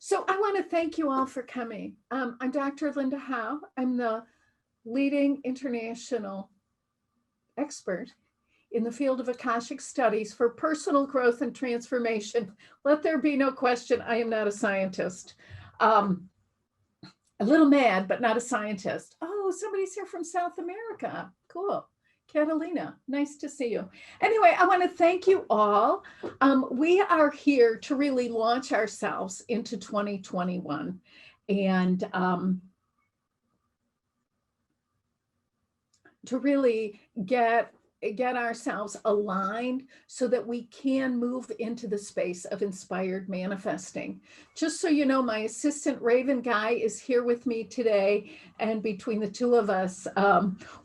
So I want to thank you all for coming. I'm Dr. Linda Howe. I'm the leading international expert in the field of Akashic studies for personal growth and transformation. Let there be no question, I am not a scientist. A little mad, but not a scientist. Oh, somebody's here from South America. Cool. Catalina, nice to see you. Anyway, I want to thank you all. We are here to really launch ourselves into 2021 and to really get ourselves aligned so that we can move into the space of inspired manifesting. Just so you know, my assistant Raven Guy is here with me today, and between the two of us,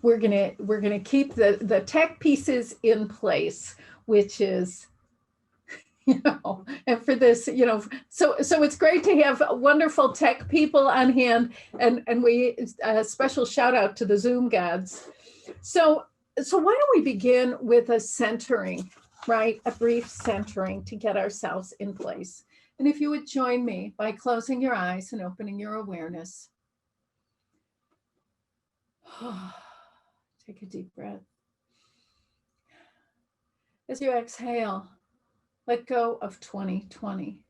we're gonna keep the tech pieces in place, which is, and for this, so it's great to have wonderful tech people on hand, and we a special shout out to the Zoom gods. So why don't we begin with a centering, right? A brief centering to get ourselves in place. And if you would join me by closing your eyes and opening your awareness. Take a deep breath. As you exhale, let go of 2020.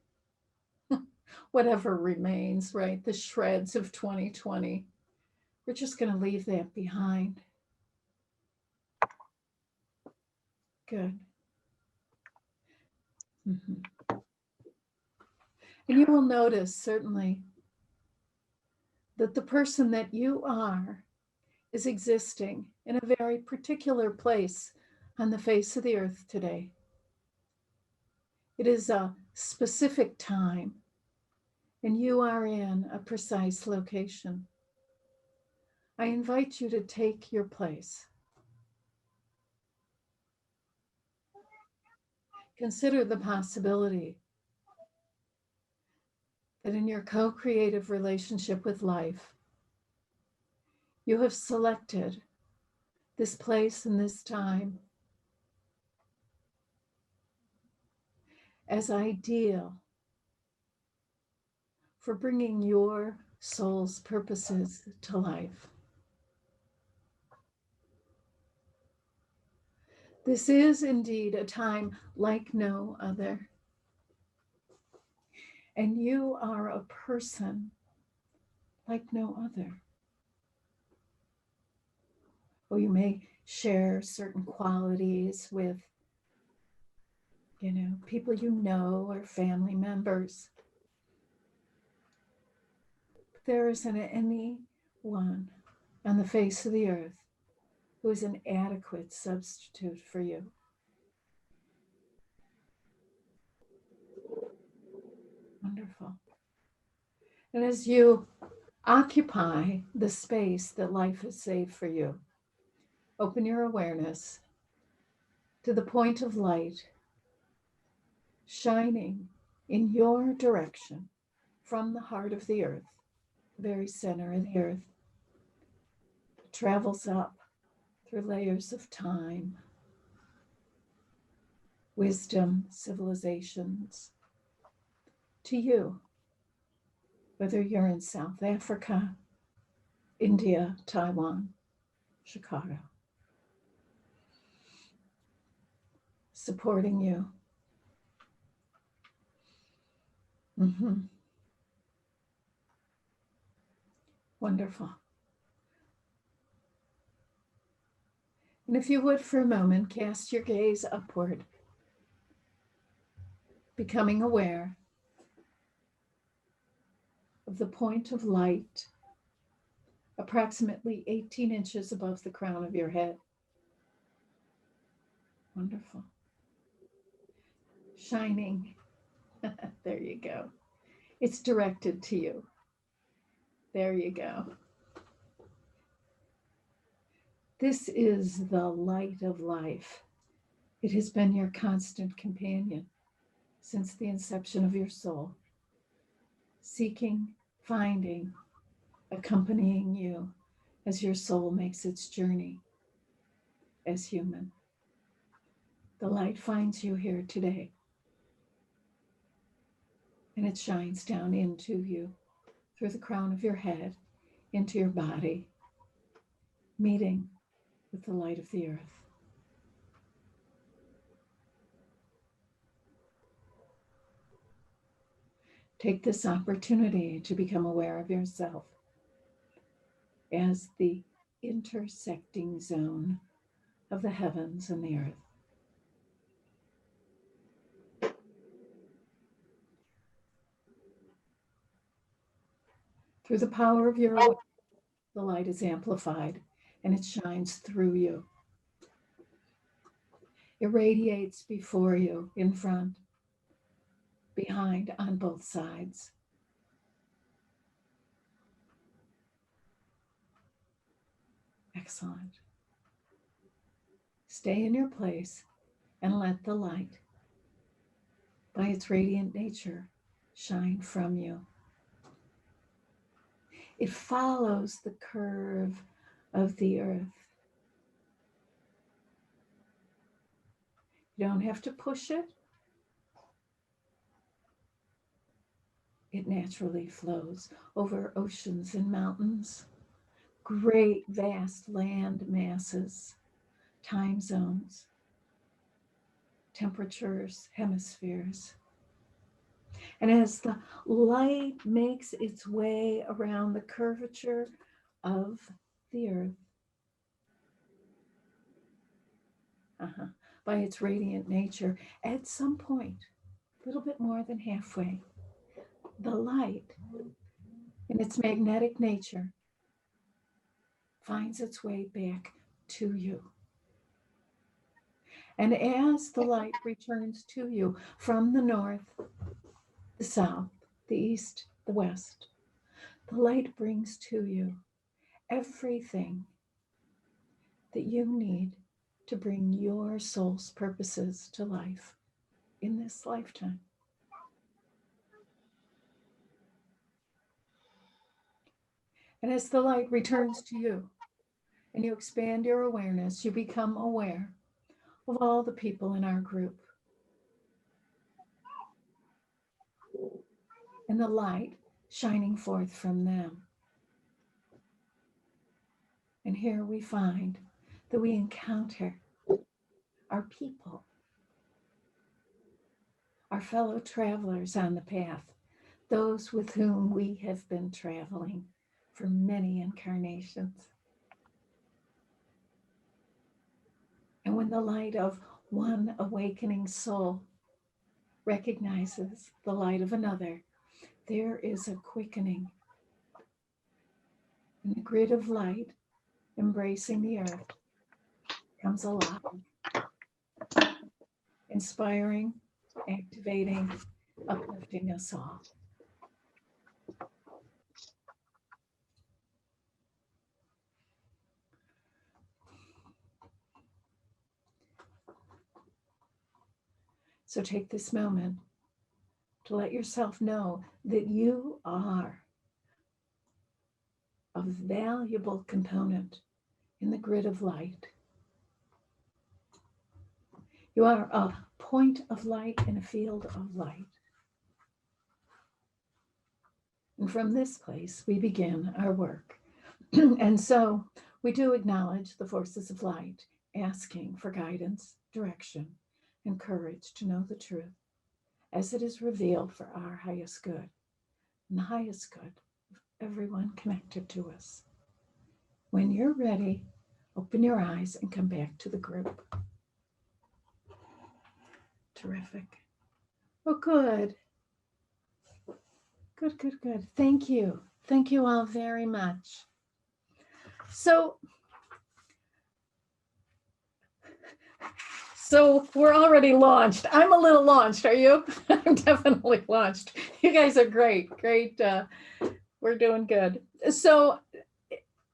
Whatever remains, right? The shreds of 2020. We're just going to leave that behind. Good. Mm-hmm. And you will notice, certainly, that the person that you are is existing in a very particular place on the face of the earth today. It is a specific time, and you are in a precise location. I invite you to take your place. Consider the possibility that in your co-creative relationship with life, you have selected this place and this time as ideal for bringing your soul's purposes to life. This is indeed a time like no other. And you are a person like no other. Or you may share certain qualities with, people you know or family members. But there isn't anyone on the face of the earth who is an adequate substitute for you. Wonderful. And as you occupy the space that life has saved for you, open your awareness to the point of light shining in your direction from the heart of the earth, the very center of the earth. It travels up through layers of time, wisdom, civilizations, to you, whether you're in South Africa, India, Taiwan, Chicago, supporting you. Mm-hmm. Wonderful. And if you would, for a moment, cast your gaze upward, becoming aware of the point of light approximately 18 inches above the crown of your head. Wonderful. Shining. There you go. It's directed to you. There you go. This is the light of life. It has been your constant companion since the inception of your soul, seeking, finding, accompanying you as your soul makes its journey as human. The light finds you here today. And it shines down into you through the crown of your head, into your body, meeting with the light of the earth. Take this opportunity to become aware of yourself as the intersecting zone of the heavens and the earth. Through the power of your awareness, the light is amplified and it shines through you. It radiates before you, in front, behind, on both sides. Excellent. Stay in your place and let the light, by its radiant nature, shine from you. It follows the curve of the earth. You don't have to push it. It naturally flows over oceans and mountains, great vast land masses, time zones, temperatures, hemispheres. And as the light makes its way around the curvature of the earth, by its radiant nature, at some point, a little bit more than halfway, the light, in its magnetic nature, finds its way back to you. And as the light returns to you from the north, the south, the east, the west, the light brings to you everything that you need to bring your soul's purposes to life in this lifetime. And as the light returns to you and you expand your awareness, you become aware of all the people in our group. And the light shining forth from them. And here we find that we encounter our people, our fellow travelers on the path, those with whom we have been traveling for many incarnations. And when the light of one awakening soul recognizes the light of another, there is a quickening. And the grid of light embracing the earth comes alive, inspiring, activating, uplifting us all. So take this moment to let yourself know that you are a valuable component in the grid of light. You are a point of light in a field of light. And from this place, we begin our work. And so we do acknowledge the forces of light, asking for guidance, direction, and courage to know the truth as it is revealed for our highest good and the highest good of everyone connected to us. When you're ready, open your eyes and come back to the group. Terrific. Oh, good. Good. Thank you. Thank you all very much. So we're already launched. I'm a little launched. Are you? I'm definitely launched. You guys are great. We're doing good. So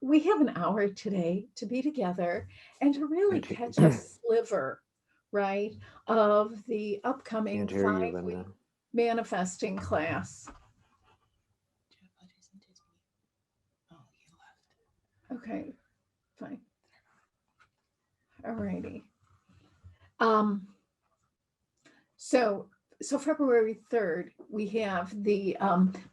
we have an hour today to be together and to really catch a sliver, right, of the upcoming 5-week manifesting class. Okay, fine. All righty. So So February 3rd, we have the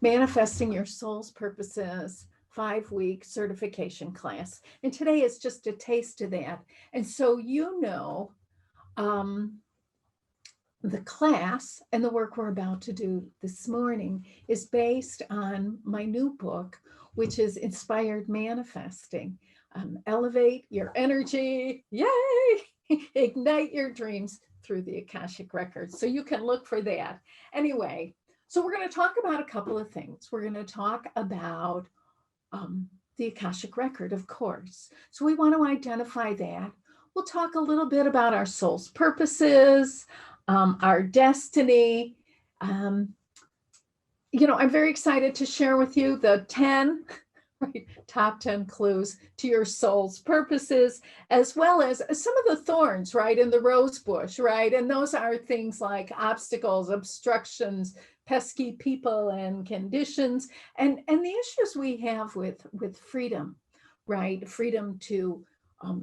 Manifesting Your Soul's Purposes 5-week certification class. And today is just a taste of that. And so, the class and the work we're about to do this morning is based on my new book, which is Inspired Manifesting. Elevate your energy, yay! Ignite your dreams through the Akashic Records. So you can look for that. Anyway, so we're going to talk about a couple of things. We're going to talk about the Akashic Record, of course. So we want to identify that. We'll talk a little bit about our soul's purposes, our destiny. I'm very excited to share with you the 10 top 10 clues to your soul's purposes, as well as some of the thorns, right, in the rose bush, right? And those are things like obstacles, obstructions, pesky people and conditions, and the issues we have with freedom, right? Freedom to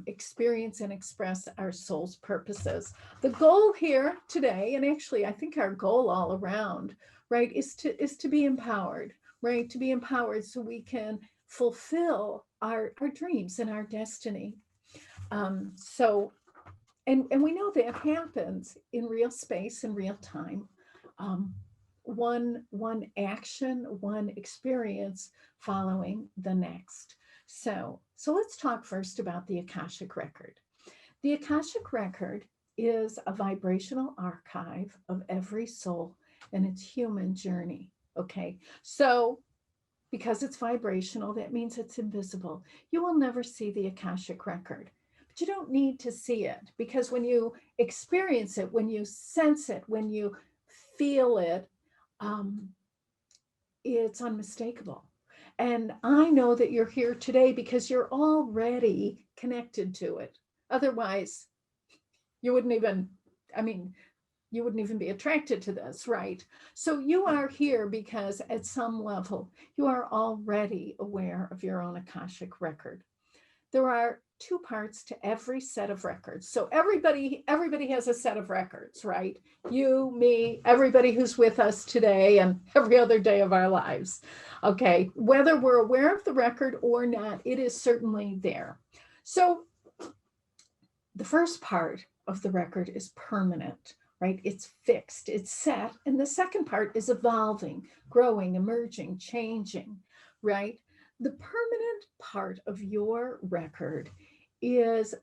experience and express our soul's purposes. The goal here today, and actually I think our goal all around, right, is to be empowered, right? To be empowered so we can fulfill our dreams and our destiny. And we know that happens in real space and real time. One action, one experience following the next. So let's talk first about the Akashic Record. The Akashic Record is a vibrational archive of every soul and its human journey. Okay, so because it's vibrational, that means it's invisible. You will never see the Akashic Record, but you don't need to see it, because when you experience it, when you sense it, when you feel it, it's unmistakable. And I know that you're here today because you're already connected to it. Otherwise, you wouldn't even be attracted to this, right? So you are here because at some level, you are already aware of your own Akashic Record. There are 2 parts to every set of records. So everybody has a set of records, right? You, me, everybody who's with us today and every other day of our lives. Okay, whether we're aware of the record or not, it is certainly there. So the first part of the record is permanent, right? It's fixed, it's set. And the second part is evolving, growing, emerging, changing, right? The permanent part of your record is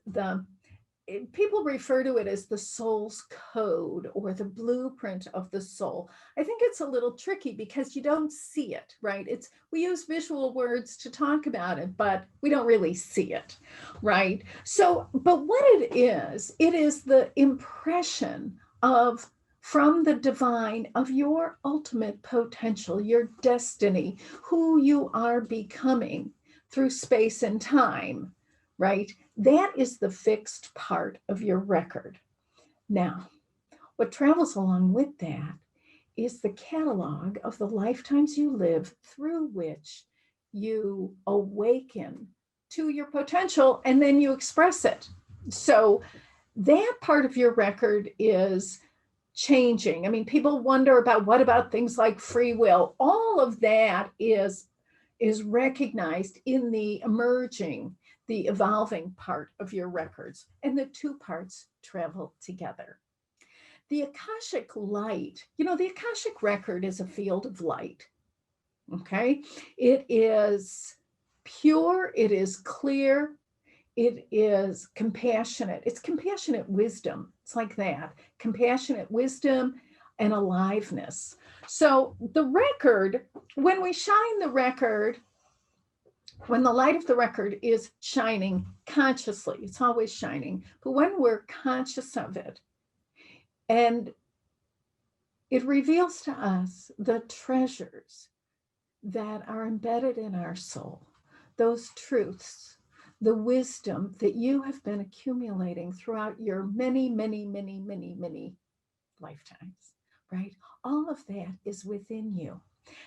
people refer to it as the soul's code or the blueprint of the soul. I think it's a little tricky because you don't see it, right? We use visual words to talk about it, but we don't really see it, right? So, but what it is the impression from the divine of your ultimate potential, your destiny, who you are becoming through space and time, right? That is the fixed part of your record. Now, what travels along with that is the catalog of the lifetimes you live through which you awaken to your potential and then you express it. So that part of your record is changing. I mean, people wonder about what about things like free will? All of that is recognized in the evolving part of your records, and the 2 parts travel together. The Akashic Light, the Akashic Record is a field of light. Okay, it is pure, it is clear, it is compassionate. It's compassionate wisdom. It's like that, compassionate wisdom and aliveness. So the record, when we shine the record, when the light of the record is shining consciously, it's always shining, but when we're conscious of it, and it reveals to us the treasures that are embedded in our soul, those truths, the wisdom that you have been accumulating throughout your many, many, many, many, many lifetimes, right? All of that is within you.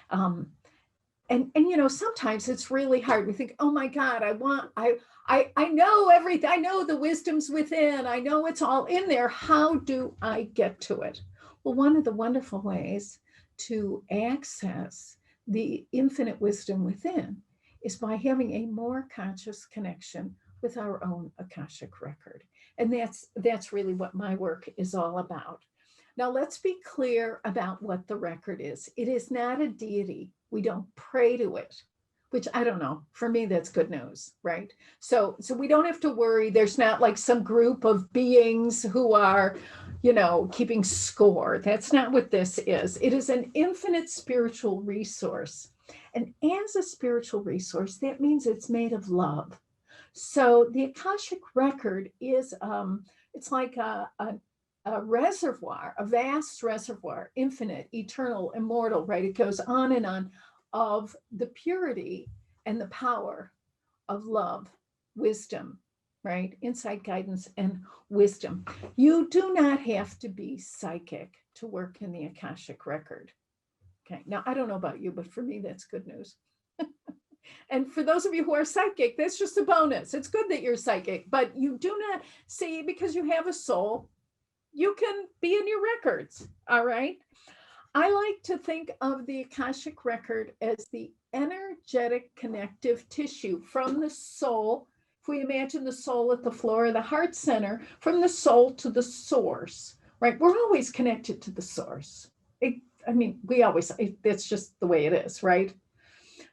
And sometimes it's really hard. We think, oh my God, I know everything. I know the wisdom's within. I know it's all in there. How do I get to it? Well, one of the wonderful ways to access the infinite wisdom within is by having a more conscious connection with our own Akashic record. And that's really what my work is all about. Now, let's be clear about what the record is. It is not a deity. We don't pray to it, which I don't know. For me, that's good news, right? So we don't have to worry. There's not like some group of beings who are, keeping score. That's not what this is. It is an infinite spiritual resource. And as a spiritual resource, that means it's made of love. So the Akashic record is, it's like a reservoir, a vast reservoir, infinite, eternal, immortal, right? It goes on and on, of the purity and the power of love, wisdom, right? Insight, guidance, and wisdom. You do not have to be psychic to work in the Akashic record. Okay, now I don't know about you, but for me, that's good news. And for those of you who are psychic, that's just a bonus. It's good that you're psychic, but you do not see, because you have a soul, you can be in your records, all right? I like to think of the Akashic record as the energetic connective tissue from the soul. If we imagine the soul at the floor of the heart center, from the soul to the source, right? We're always connected to the source. That's just the way it is, right?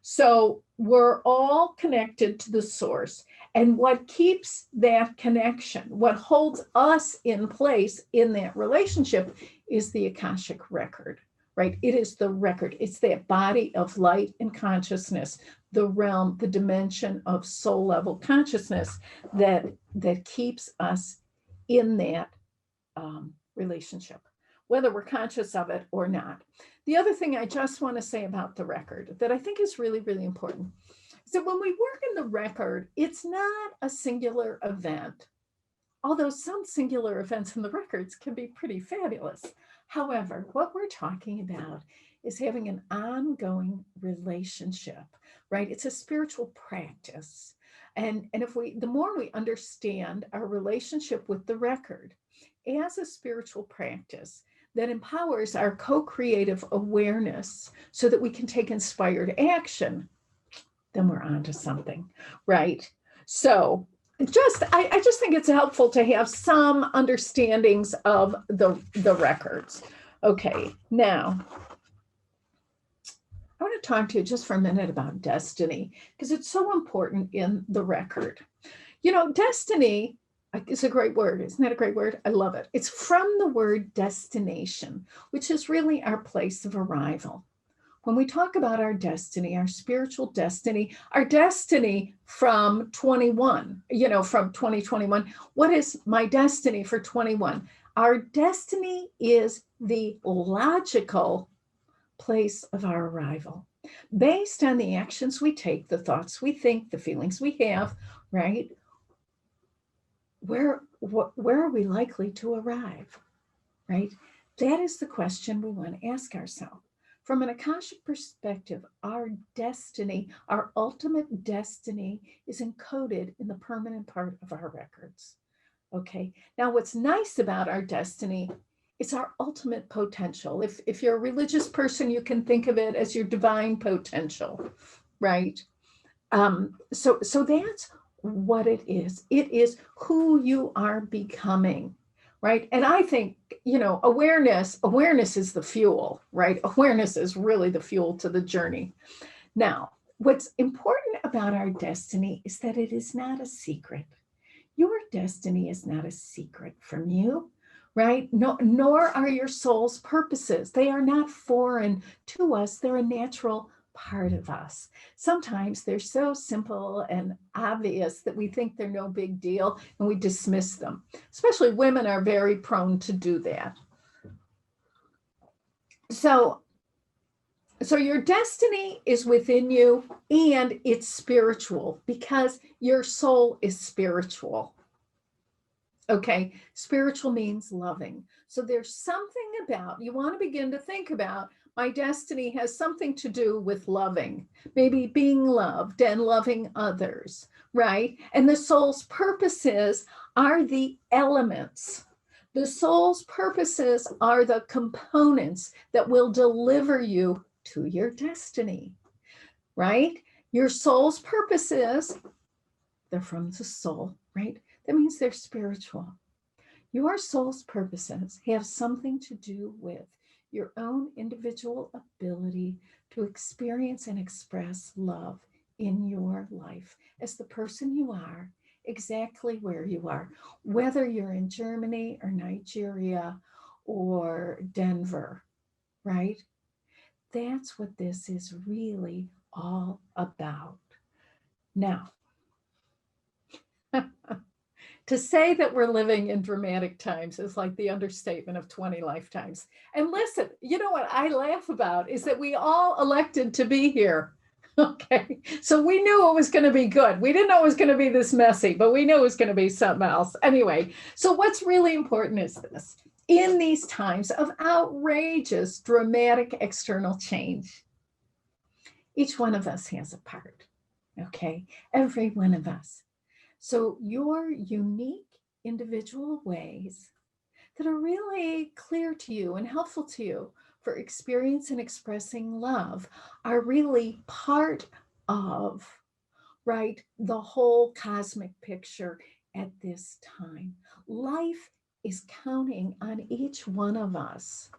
So we're all connected to the source. And what keeps that connection, what holds us in place in that relationship, is the Akashic record, right? It is the record. It's that body of light and consciousness, the realm, the dimension of soul level consciousness that keeps us in that relationship, whether we're conscious of it or not. The other thing I just want to say about the record that I think is really, really important is that when we work in the record, it's not a singular event, although some singular events in the records can be pretty fabulous. However, what we're talking about is having an ongoing relationship, right? It's a spiritual practice. And the more we understand our relationship with the record as a spiritual practice, that empowers our co-creative awareness so that we can take inspired action, then we're onto something, right? So I just think it's helpful to have some understandings of the records. Okay, now I want to talk to you just for a minute about destiny, because it's so important in the record. Destiny is a great word. Isn't that a great word? I love it. It's from the word destination, which is really our place of arrival. When we talk about our destiny, our spiritual destiny, our destiny from 21, from 2021, what is my destiny for 21? Our destiny is the logical place of our arrival, based on the actions we take, the thoughts we think, the feelings we have, right? Where are we likely to arrive, right? That is the question we want to ask ourselves. From an Akashic perspective, our destiny, our ultimate destiny, is encoded in the permanent part of our records. Okay. Now, what's nice about our destiny is our ultimate potential. If you're a religious person, you can think of it as your divine potential, right? So that's what it is. It is who you are becoming, right? And I think, awareness is the fuel, right? Awareness is really the fuel to the journey. Now, what's important about our destiny is that it is not a secret. Your destiny is not a secret from you, right? No, nor are your soul's purposes. They are not foreign to us. They're a natural part of us. Sometimes they're so simple and obvious that we think they're no big deal and we dismiss them. Especially women are very prone to do that. So your destiny is within you, and it's spiritual because your soul is spiritual. Okay, spiritual means loving. So there's something about, you want to begin to think about, my destiny has something to do with loving, maybe being loved and loving others, right? And the soul's purposes are the elements The soul's purposes are the components that will deliver you to your destiny, right? Your soul's purposes, they're from the soul, right? That means they're spiritual. Your soul's purposes have something to do with your own individual ability to experience and express love in your life as the person you are, exactly where you are, whether you're in Germany or Nigeria or Denver, right? That's what this is really all about. Now, to say that we're living in dramatic times is like the understatement of 20 lifetimes. And listen, you know what I laugh about is that we all elected to be here. Okay, so we knew it was going to be good. We didn't know it was going to be this messy, but we knew it was going to be something else. Anyway, so what's really important is this. In these times of outrageous, dramatic external change, each one of us has a part, okay? Every one of us. So your unique individual ways that are really clear to you and helpful to you for experience and expressing love are really part of, right, the whole cosmic picture at this time. Life is counting on each one of us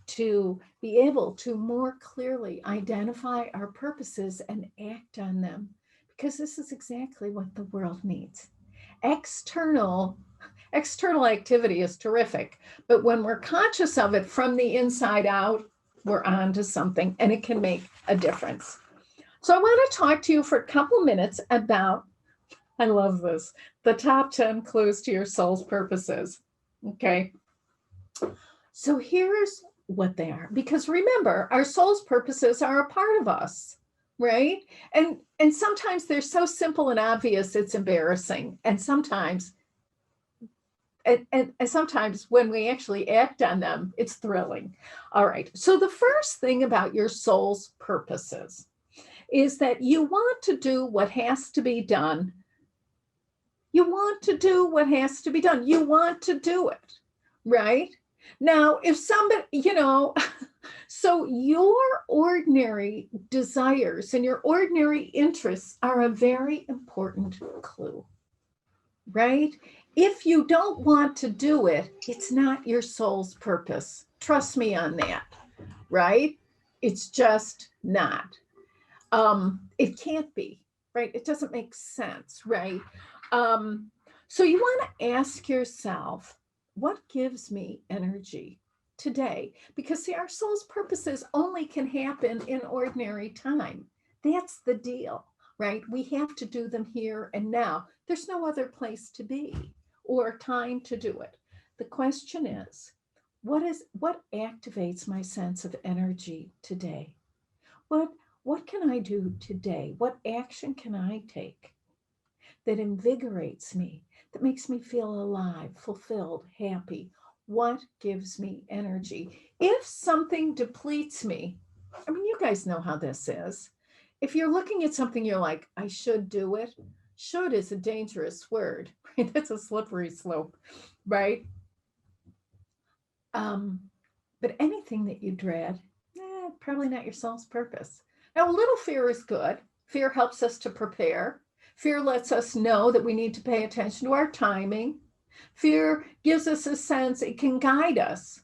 to be able to more clearly identify our purposes and act on them, because this is exactly what the world needs. External activity is terrific, but when we're conscious of it from the inside out, we're on to something and it can make a difference. So I want to talk to you for a couple minutes about, I love this, the top 10 clues to your soul's purposes. Okay. So here's what they are, because remember, our soul's purposes are a part of us, right? And sometimes they're so simple and obvious, it's embarrassing. And sometimes sometimes when we actually act on them, it's thrilling. All right. So the first thing about your soul's purposes is that you want to do what has to be done. You want to do what has to be done. You want to do it, right? Now, if somebody, so your ordinary desires and your ordinary interests are a very important clue, right? If you don't want to do it, it's not your soul's purpose. Trust me on that, right? It's just not. It can't be, right? It doesn't make sense, right? So you want to ask yourself, what gives me energy today? Because see, our soul's purposes only can happen in ordinary time. That's the deal, right? We have to do them here and now. There's no other place to be or time to do it. The question is, what activates my sense of energy today? What can I do today? What action can I take that invigorates me, that makes me feel alive, fulfilled, happy? What gives me energy? If something depletes me, I mean, you guys know how this is. If you're looking at something, you're like, I should do it. Should is a dangerous word, right? That's a slippery slope, right? But anything that you dread, probably not your soul's purpose. Now, a little fear is good. Fear helps us to prepare. Fear lets us know that we need to pay attention to our timing. Fear gives us a sense, it can guide us.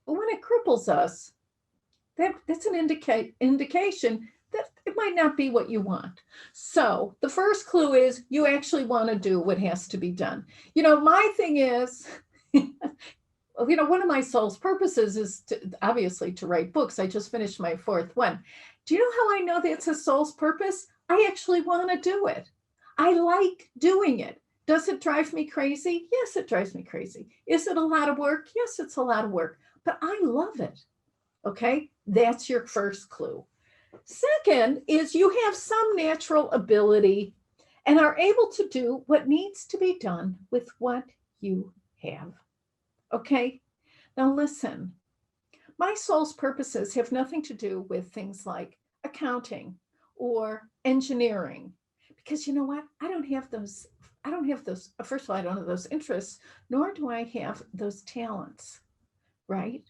But when it cripples us, that's an indication that it might not be what you want. So the first clue is you actually want to do what has to be done. My thing is, one of my soul's purposes is obviously to write books. I just finished my 4th one. Do you know how I know that's a soul's purpose? I actually want to do it. I like doing it. Does it drive me crazy? Yes, it drives me crazy. Is it a lot of work? Yes, it's a lot of work, but I love it. Okay, that's your first clue. Second is you have some natural ability and are able to do what needs to be done with what you have. Okay, now listen, my soul's purposes have nothing to do with things like accounting or engineering, because you know what? I don't have those I don't have those, first of all, I don't have those interests, nor do I have those talents, right?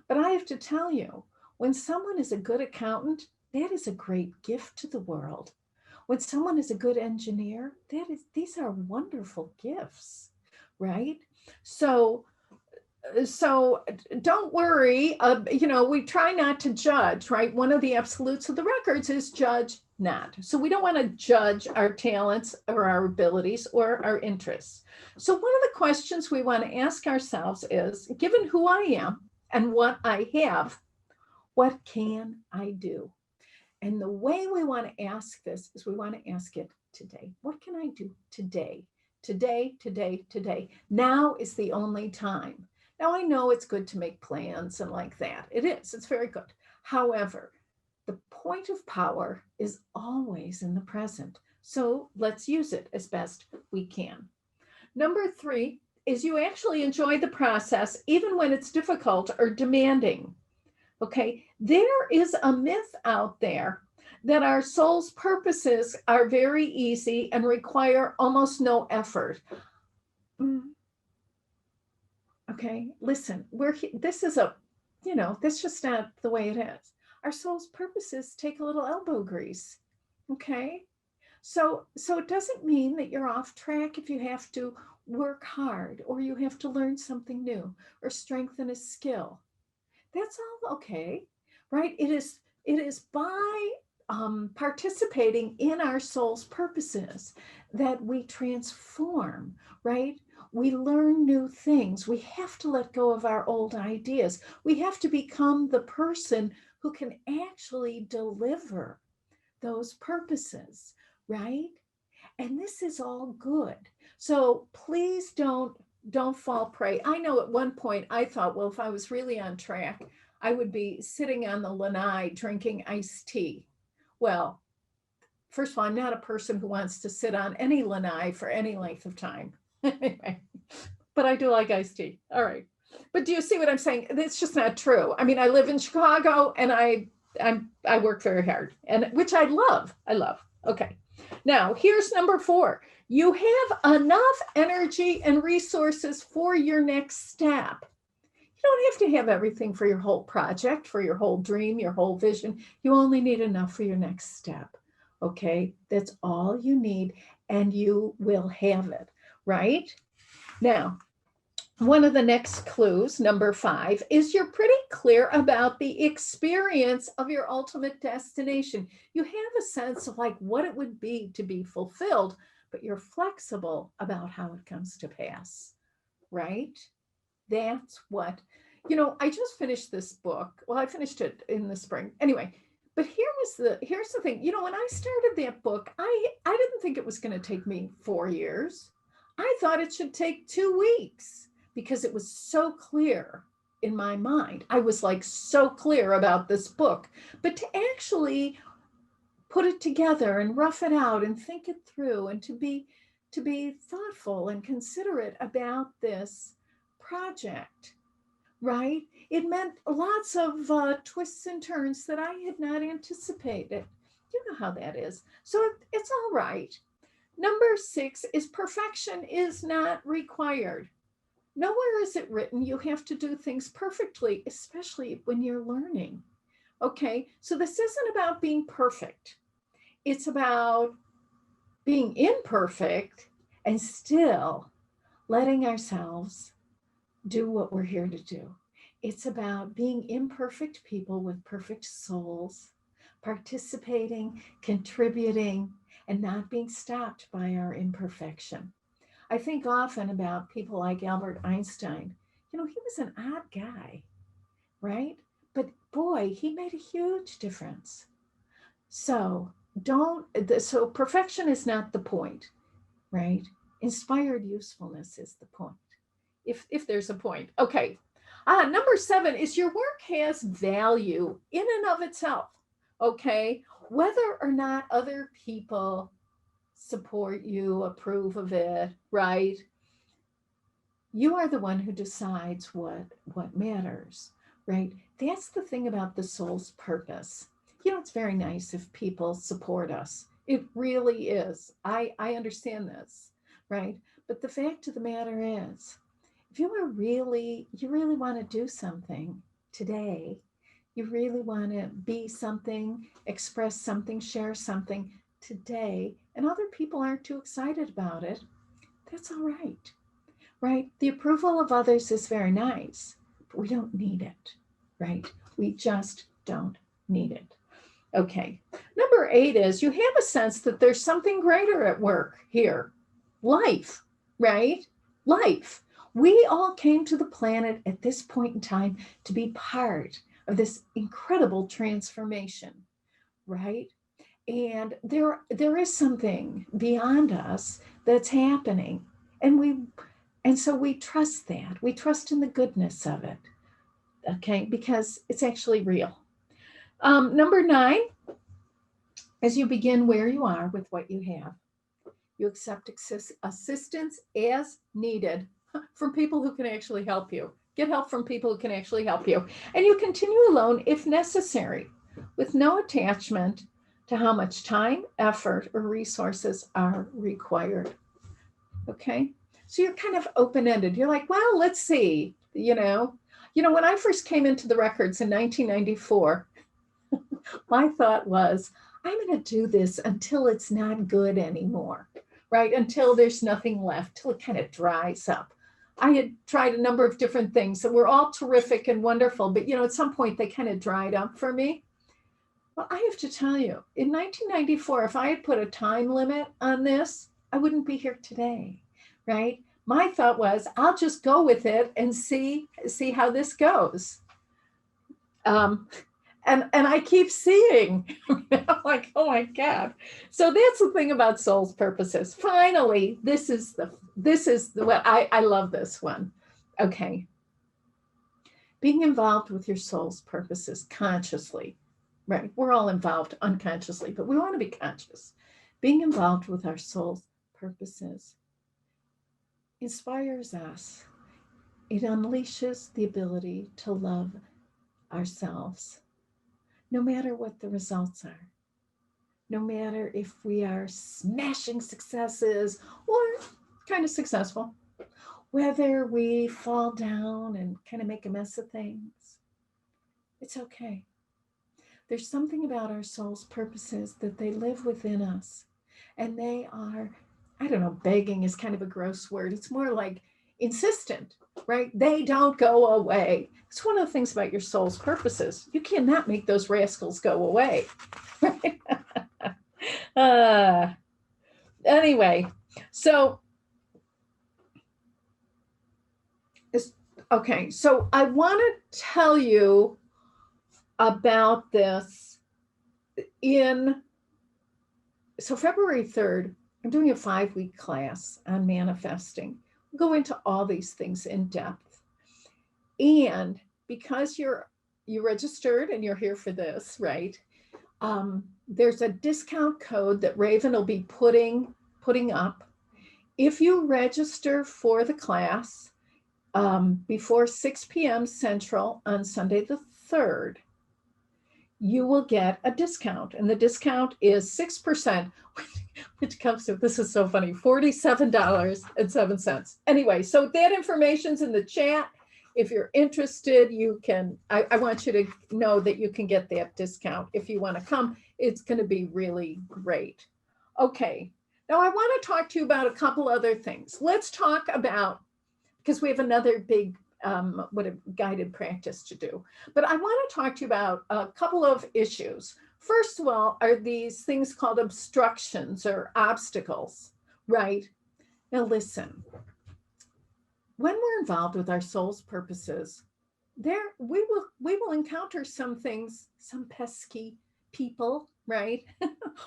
But I have to tell you, when someone is a good accountant, that is a great gift to the world. When someone is a good engineer, these are wonderful gifts, right? So so don't worry. We try not to judge, right? One of the absolutes of the records is judge not. So we don't want to judge our talents or our abilities or our interests. So one of the questions we want to ask ourselves is, given who I am and what I have, what can I do? And the way we want to ask this is we want to ask it today. What can I do today? Today, today, today. Now is the only time. Now, I know it's good to make plans and like that. It is, it's very good. However, the point of power is always in the present. So let's use it as best we can. Number 3 is you actually enjoy the process, even when it's difficult or demanding. Okay, there is a myth out there that our soul's purposes are very easy and require almost no effort. Okay, listen, this is that's just not the way it is. Our soul's purposes take a little elbow grease. Okay, so it doesn't mean that you're off track if you have to work hard or you have to learn something new or strengthen a skill. That's all okay, right? It is by participating in our soul's purposes that we transform, right? We learn new things. We have to let go of our old ideas. We have to become the person who can actually deliver those purposes, right? And this is all good. So please don't fall prey. I know at one point I thought, well, if I was really on track, I would be sitting on the lanai drinking iced tea. Well, first of all, I'm not a person who wants to sit on any lanai for any length of time. Anyway, but I do like iced tea. All right. But do you see what I'm saying? It's just not true. I mean, I live in Chicago and I work very hard, and which I love. I love. Okay. Now, here's number 4. You have enough energy and resources for your next step. You don't have to have everything for your whole project, for your whole dream, your whole vision. You only need enough for your next step. Okay, that's all you need, and you will have it, right? Now, one of the next clues, number 5, is you're pretty clear about the experience of your ultimate destination. You have a sense of like what it would be to be fulfilled, but you're flexible about how it comes to pass, right? That's what, I just finished this book. Well, I finished it in the spring. Anyway, but here's the thing. When I started that book, I didn't think it was going to take me 4 years. I thought it should take 2 weeks because it was so clear in my mind. I was like so clear about this book, but to actually put it together and rough it out and think it through and to be thoughtful and considerate about this project, right? It meant lots of twists and turns that I had not anticipated. You know how that is. So it's all right. Number 6 is perfection is not required. Nowhere is it written you have to do things perfectly, especially when you're learning. Okay, so this isn't about being perfect. It's about being imperfect and still letting ourselves do what we're here to do. It's about being imperfect people with perfect souls, participating, contributing, and not being stopped by our imperfection. I think often about people like Albert Einstein. He was an odd guy, right? But boy, he made a huge difference. So so perfection is not the point, right? Inspired usefulness is the point. If there's a point. Okay. Number 7 is your work has value in and of itself. Okay. Whether or not other people support you, approve of it, right? You are the one who decides what matters, right? That's the thing about the soul's purpose. It's very nice if people support us. It really is. I understand this. right? But the fact of the matter is, if you really want to do something today, you really want to be something, express something, share something today, and other people aren't too excited about it, that's all right, right? The approval of others is very nice, but we don't need it, right? We just don't need it. Okay. Number 8 is you have a sense that there's something greater at work here. Life, right? Life. We all came to the planet at this point in time to be part of this incredible transformation, right? And there is something beyond us that's happening. And so we trust that. We trust in the goodness of it. Okay, because it's actually real. Number 9, as you begin where you are with what you have, you accept assistance as needed from people who can actually help you. Get help from people who can actually help you. And you continue alone if necessary, with no attachment to how much time, effort, or resources are required. Okay? So you're kind of open-ended. You're like, well, let's see, when I first came into the records in 1994, my thought was, I'm going to do this until it's not good anymore, right? Until there's nothing left, till it kind of dries up. I had tried a number of different things that were all terrific and wonderful, but at some point they kind of dried up for me. Well, I have to tell you, in 1994, if I had put a time limit on this, I wouldn't be here today, right? My thought was, I'll just go with it and see how this goes. And I keep seeing, like, oh my God. So that's the thing about soul's purposes. Finally, this is what I love this one. Okay. Being involved with your soul's purposes consciously, right? We're all involved unconsciously, but we want to be conscious. Being involved with our soul's purposes inspires us. It unleashes the ability to love ourselves, no matter what the results are, no matter if we are smashing successes or kind of successful, whether we fall down and kind of make a mess of things, it's okay. There's something about our soul's purposes that they live within us, and they are, I don't know, begging is kind of a gross word. It's more like insistent, right? They don't go away. It's one of the things about your soul's purposes. You cannot make those rascals go away. Right? Anyway, so okay. So I want to tell you about this so February 3rd, I'm doing a 5-week class on manifesting. We'll go into all these things in depth. And because you're registered and you're here for this, right? There's a discount code that Raven will be putting up. If you register for the class before 6 p.m. Central on Sunday the 3rd, you will get a discount. And the discount is 6%, which comes to, this is so funny, $47.07. Anyway, so that information's in the chat. If you're interested, you can, I want you to know that you can get that discount if you want to come. It's going to be really great. Okay, now I want to talk to you about a couple other things. Let's talk about, because we have another big guided practice to do. But I want to talk to you about a couple of issues. First of all, are these things called obstructions or obstacles, right? Now listen, when we're involved with our soul's purposes, we will encounter some things, some pesky people, right?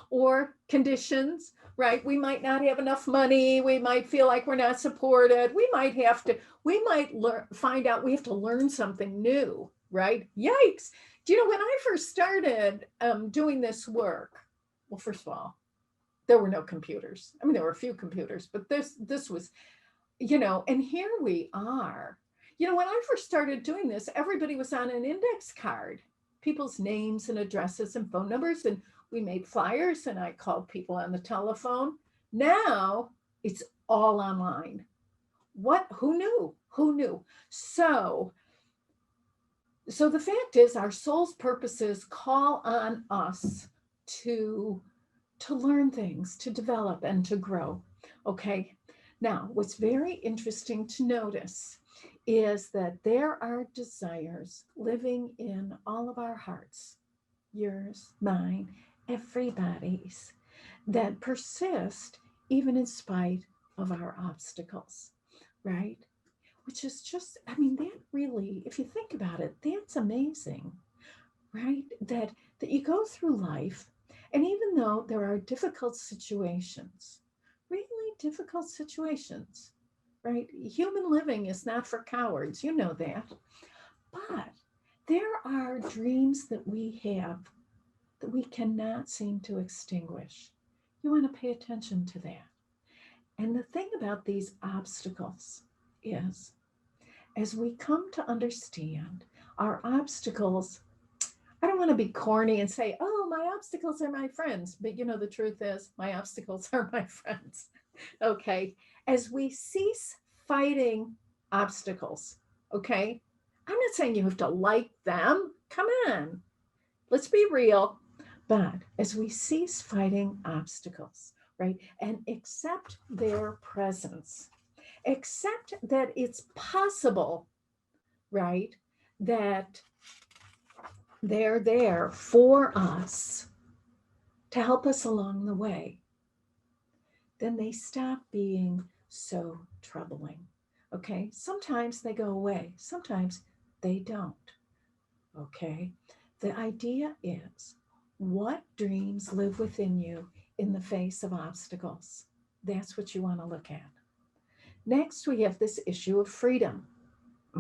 Or conditions, right? We might not have enough money. We might feel like we're not supported. We might find out we have to learn something new, right? Yikes. Do you know, when I first started doing this work, well, first of all, there were no computers. I mean, there were a few computers, but this was, and here we are. When I first started doing this, everybody was on an index card, people's names and addresses and phone numbers, and we made flyers and I called people on the telephone. Now It's all online. Who knew? Who knew? So the fact is, our soul's purposes call on us to learn things, to develop and to grow. Okay. Now, what's very interesting to notice is that there are desires living in all of our hearts, yours, mine, everybody's, that persist even in spite of our obstacles, right? Which is just, I mean, that really, if you think about it, that's amazing, right? That you go through life, and even though there are difficult situations, really difficult situations, right? Human living is not for cowards, you know that. But there are dreams that we have that we cannot seem to extinguish. You want to pay attention to that. And the thing about these obstacles is, as we come to understand our obstacles, I don't want to be corny and say, oh, my obstacles are my friends. But the truth is, my obstacles are my friends. Okay. As we cease fighting obstacles, okay, I'm not saying you have to like them. Come on. Let's be real. But as we cease fighting obstacles, right, and accept their presence, accept that it's possible, right, that they're there for us to help us along the way, then they stop being so troubling. Okay. Sometimes they go away, sometimes they don't. Okay. The idea is, what dreams live within you in the face of obstacles? That's what you want to look at. Next, we have this issue of freedom.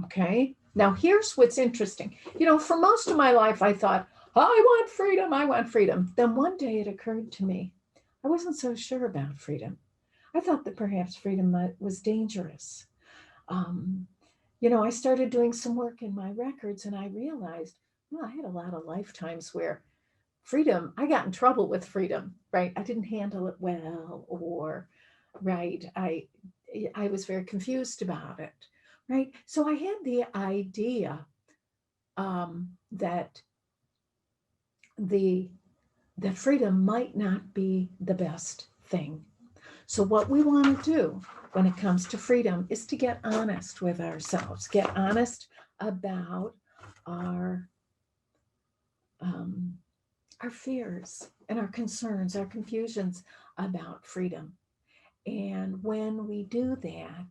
Okay. Now, here's what's interesting. For most of my life, I thought, I want freedom. I want freedom. Then one day it occurred to me, I wasn't so sure about freedom. I thought that perhaps freedom was dangerous. I started doing some work in my records, and I realized, I had a lot of lifetimes where freedom, I got in trouble with freedom, right? I didn't handle it well, or, right, I was very confused about it, right? So I had the idea that freedom might not be the best thing. So what we want to do when it comes to freedom is to get honest with ourselves, get honest about our fears and our concerns, our confusions about freedom. And when we do that,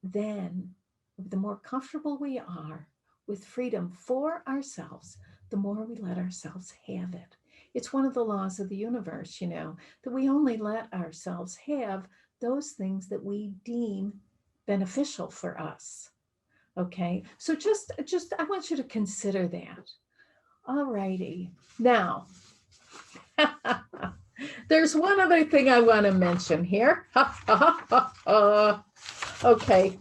then the more comfortable we are with freedom for ourselves, the more we let ourselves have it. It's one of the laws of the universe, that we only let ourselves have those things that we deem beneficial for us. Okay, so just I want you to consider that. All righty. Now, there's one other thing I want to mention here. Okay.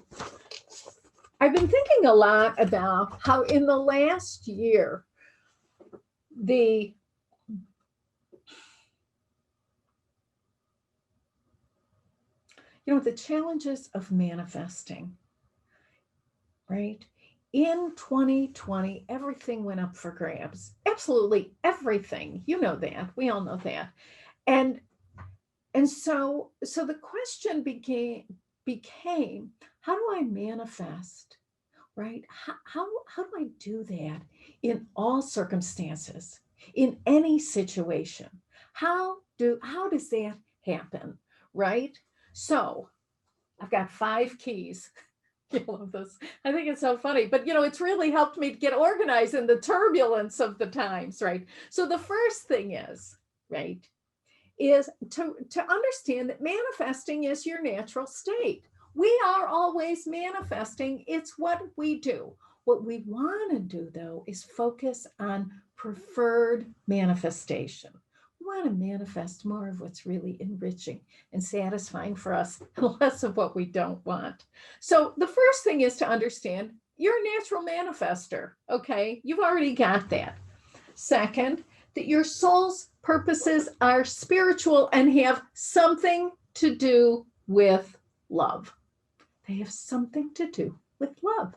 I've been thinking a lot about how in the last year, the challenges of manifesting, right? In 2020, everything went up for grabs. Absolutely everything. You know that. We all know that. And so the question became, how do I manifest, right? How do I do that in all circumstances, in any situation? How does that happen, right? So I've got 5 keys. You love this. I think it's so funny, but it's really helped me get organized in the turbulence of the times, right? So the first thing is, right, is to understand that manifesting is your natural state. We are always manifesting. It's what we do. What we want to do, though, is focus on preferred manifestation. We want to manifest more of what's really enriching and satisfying for us, and less of what we don't want. So the first thing is to understand you're a natural manifester, okay? You've already got that. Second, that your soul's purposes are spiritual and have something to do with love. They have something to do with love.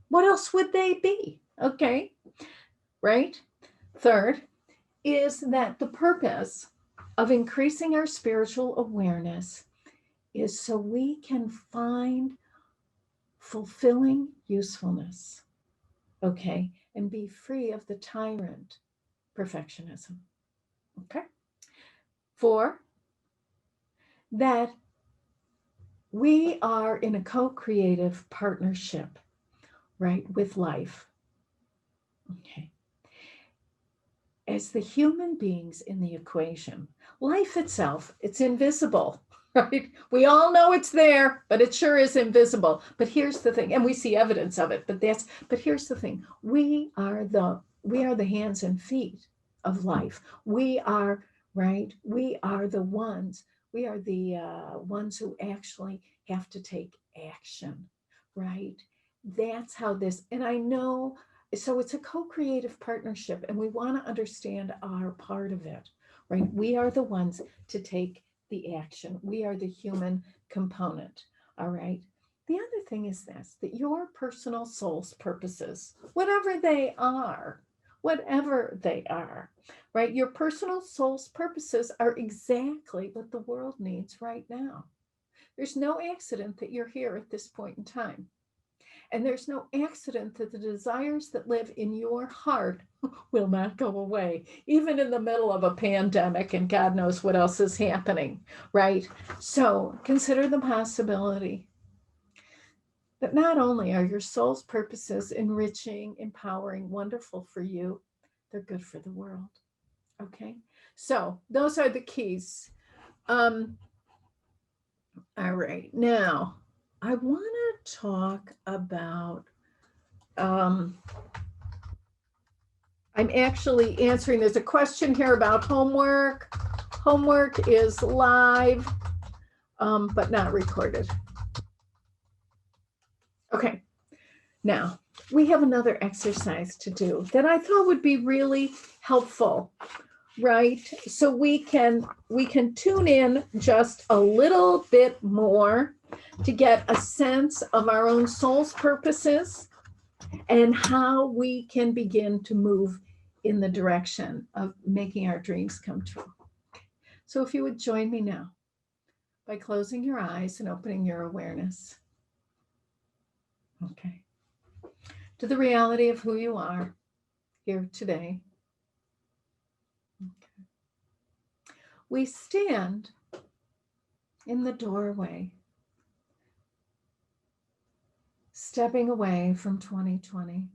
What else would they be? Okay, right? Third is that the purpose of increasing our spiritual awareness is so we can find fulfilling usefulness, okay, and be free of the tyrant perfectionism, okay? Four, that we are in a co-creative partnership, right, with life, okay? As the human beings in the equation, life itself, it's invisible, right? We all know it's there, but it sure is invisible. But here's the thing, and we see evidence of it, but here's the thing. We are the hands and feet of life. We are, right? We are the ones who actually have to take action, right? That's how this, and I know, so it's a co-creative partnership, and we want to understand our part of it, right? We are the ones to take the action. We are the human component, all right? The other thing is this, that your personal soul's purposes, whatever they are, right? Your personal soul's purposes are exactly what the world needs right now. There's no accident that you're here at this point in time. And there's no accident that the desires that live in your heart will not go away, even in the middle of a pandemic and God knows what else is happening, right? So consider the possibility that not only are your soul's purposes enriching, empowering, wonderful for you, they're good for the world, okay? So those are the keys. All right, now I want to talk about I'm actually answering, there's a question here about homework. Homework is live, but not recorded. Okay, now we have another exercise to do that I thought would be really helpful, right? So we can tune in just a little bit more to get a sense of our own soul's purposes and how we can begin to move in the direction of making our dreams come true. So if you would join me now by closing your eyes and opening your awareness. Okay. To the reality of who you are here today. Okay. We stand in the doorway, stepping away from 2020.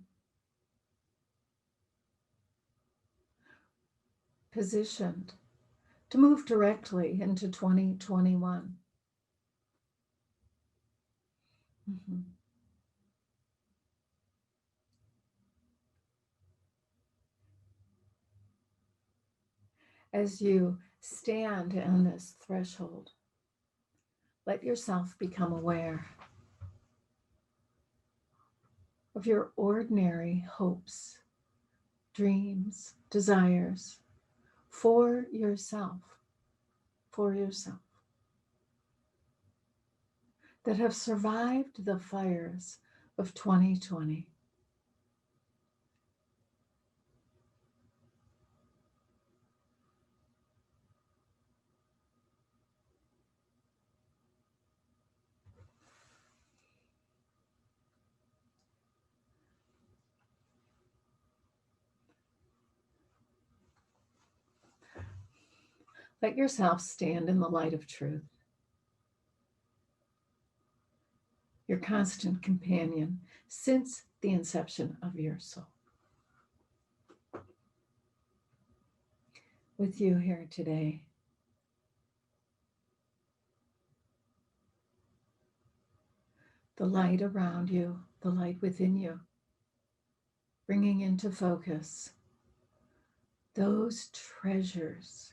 Positioned to move directly into 2021. Mm-hmm. As you stand on this threshold, let yourself become aware of your ordinary hopes, dreams, desires for yourself that have survived the fires of 2020. Let yourself stand in the light of truth, your constant companion since the inception of your soul. With you here today, the light around you, the light within you, bringing into focus those treasures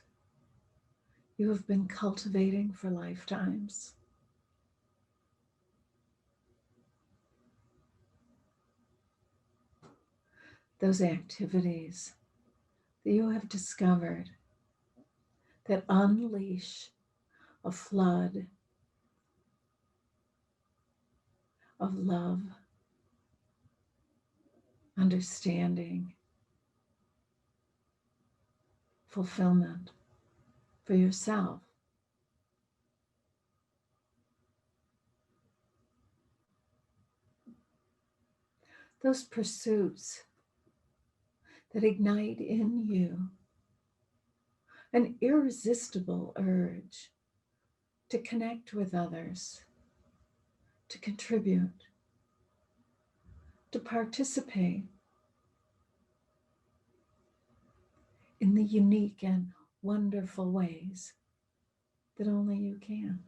you have been cultivating for lifetimes. Those activities that you have discovered that unleash a flood of love, understanding, fulfillment for yourself. Those pursuits that ignite in you an irresistible urge to connect with others, to contribute, to participate in the unique and wonderful ways that only you can.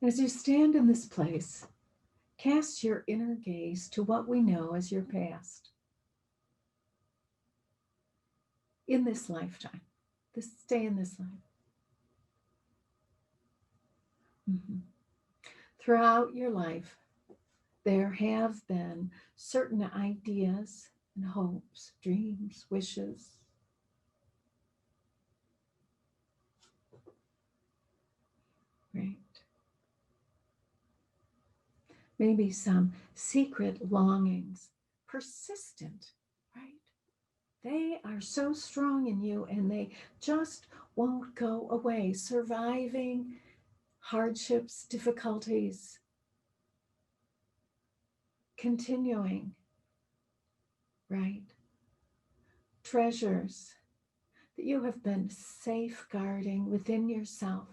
As you stand in this place, cast your inner gaze to what we know as your past. In this lifetime, stay in this life. Mm-hmm. Throughout your life, there have been certain ideas and hopes, dreams, wishes. Right? Maybe some secret longings, persistent, right? They are so strong in you and they just won't go away. Surviving hardships, difficulties, continuing, right? Treasures that you have been safeguarding within yourself.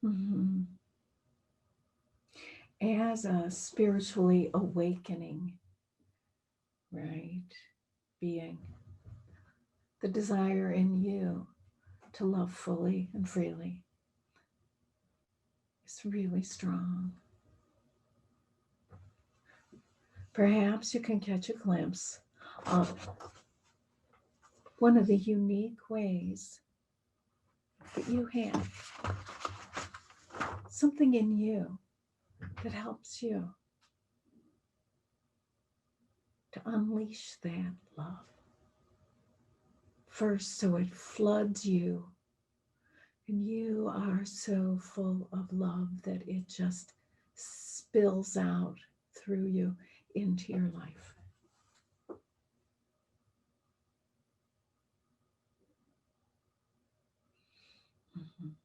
Mm-hmm. As a spiritually awakening, right, being, the desire in you to love fully and freely is really strong. Perhaps you can catch a glimpse of one of the unique ways that you have something in you that helps you to unleash that love. First, so it floods you, and you are so full of love that it just spills out through you into your life. Mhm.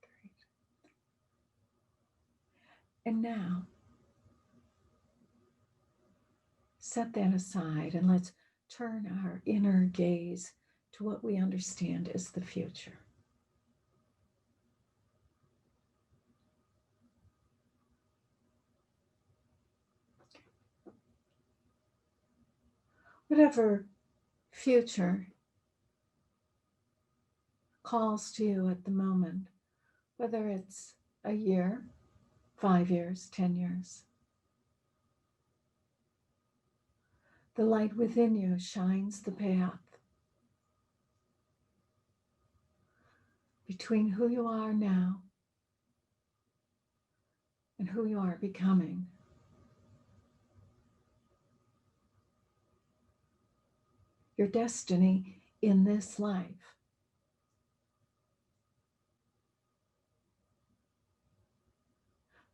Great. And now, set that aside and let's turn our inner gaze to what we understand as the future. Whatever future calls to you at the moment, whether it's a year, 5 years, 10 years, the light within you shines the path between who you are now and who you are becoming. Your destiny in this life.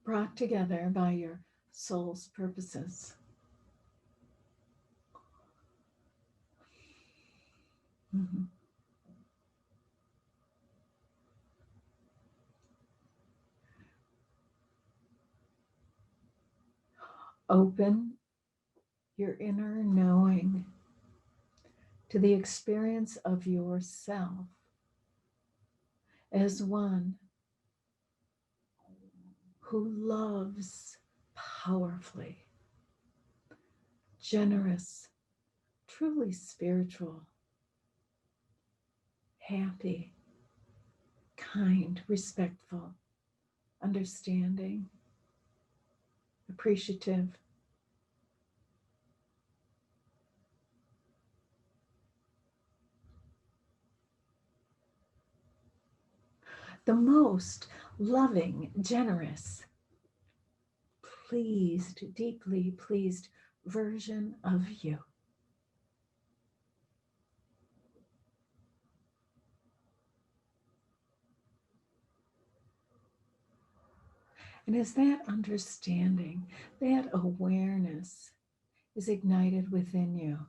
Brought together by your soul's purposes. Mm-hmm. Open your inner knowing to the experience of yourself as one who loves powerfully, generous, truly spiritual, happy, kind, respectful, understanding, appreciative. The most loving, generous, pleased, deeply pleased version of you. And as that understanding, that awareness is ignited within you,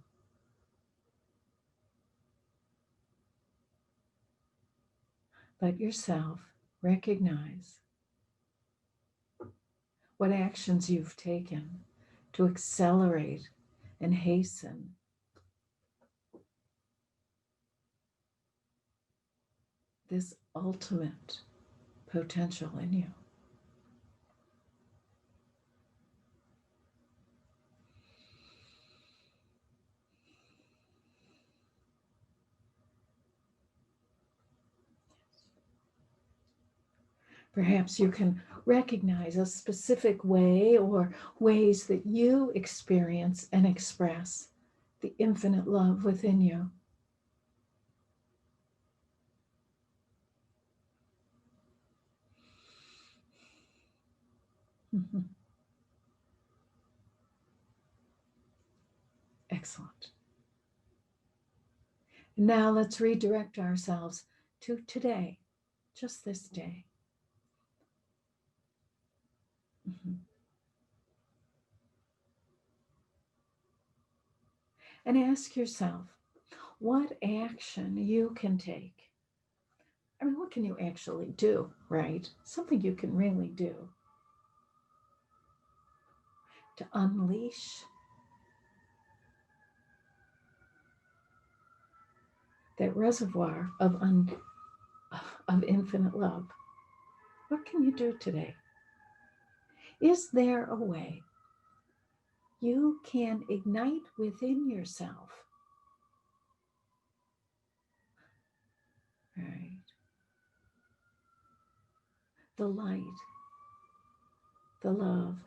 let yourself recognize what actions you've taken to accelerate and hasten this ultimate potential in you. Perhaps you can recognize a specific way or ways that you experience and express the infinite love within you. Mhm. Excellent. Now let's redirect ourselves to today, just this day. Mhm. And ask yourself what action you can take. I mean, what can you actually do, right? Something you can really do to unleash that reservoir of infinite love. What can you do today? Is there a way you can ignite within yourself, right, the light, the love,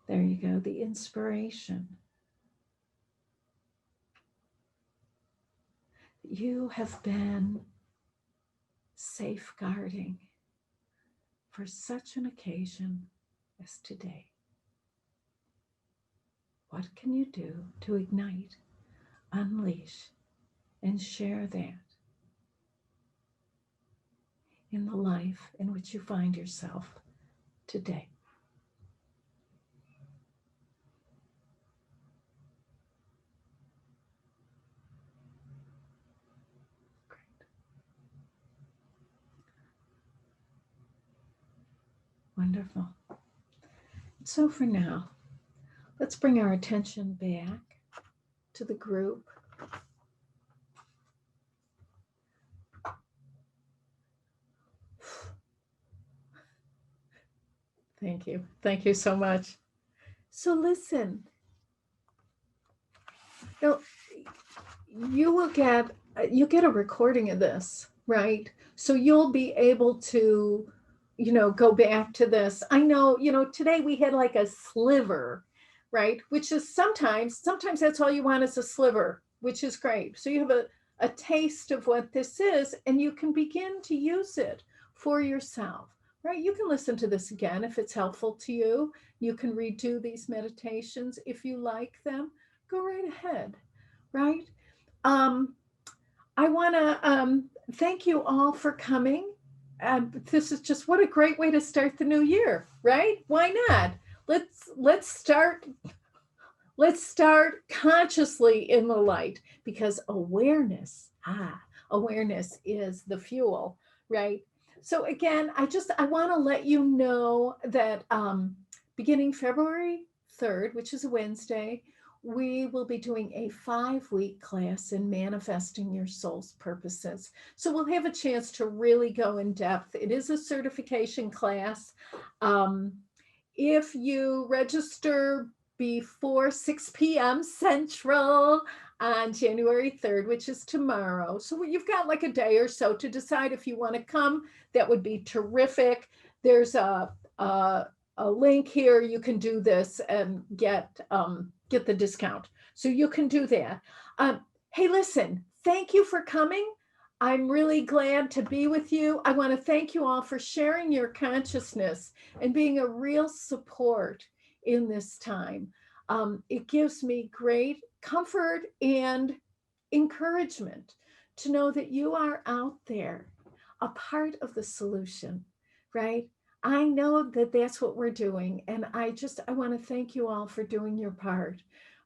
there you go, the inspiration that you have been safeguarding for such an occasion as today? What can you do to ignite, unleash, and share that in the life in which you find yourself today? Great. Wonderful. So for now, let's bring our attention back to the group. Thank you. Thank you so much. So listen, now you get a recording of this, right? So you'll be able to, go back to this. I know, today we had like a sliver, right? Which is sometimes that's all you want is a sliver, which is great. So you have a taste of what this is, and you can begin to use it for yourself, right? You can listen to this again if it's helpful to you. You can redo these meditations if you like them. Go right ahead, right? Um, I want to thank you all for coming. This is just what a great way to start the new year, right? Why not? Let's start consciously in the light, because awareness is the fuel, right? So again, I want to let you know that beginning February 3rd, which is a Wednesday, we will be doing a 5-week class in manifesting your soul's purposes. So we'll have a chance to really go in depth. It is a certification class. If you register before 6 p.m. Central, on January 3rd, which is tomorrow. So you've got like a day or so to decide if you want to come. That would be terrific. There's a link here. You can do this and get the discount. So you can do that. Hey, listen, thank you for coming. I'm really glad to be with you. I want to thank you all for sharing your consciousness and being a real support in this time. It gives me great comfort and encouragement to know that you are out there, a part of the solution, right? I know that that's what we're doing. And I want to thank you all for doing your part.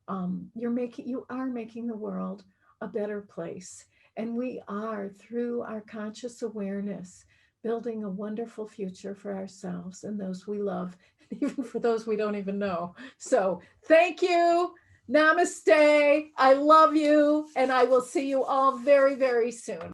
You are making the world a better place. And we are, through our conscious awareness, building a wonderful future for ourselves and those we love, even for those we don't even know. So thank you. Namaste. I love you. And I will see you all very, very soon.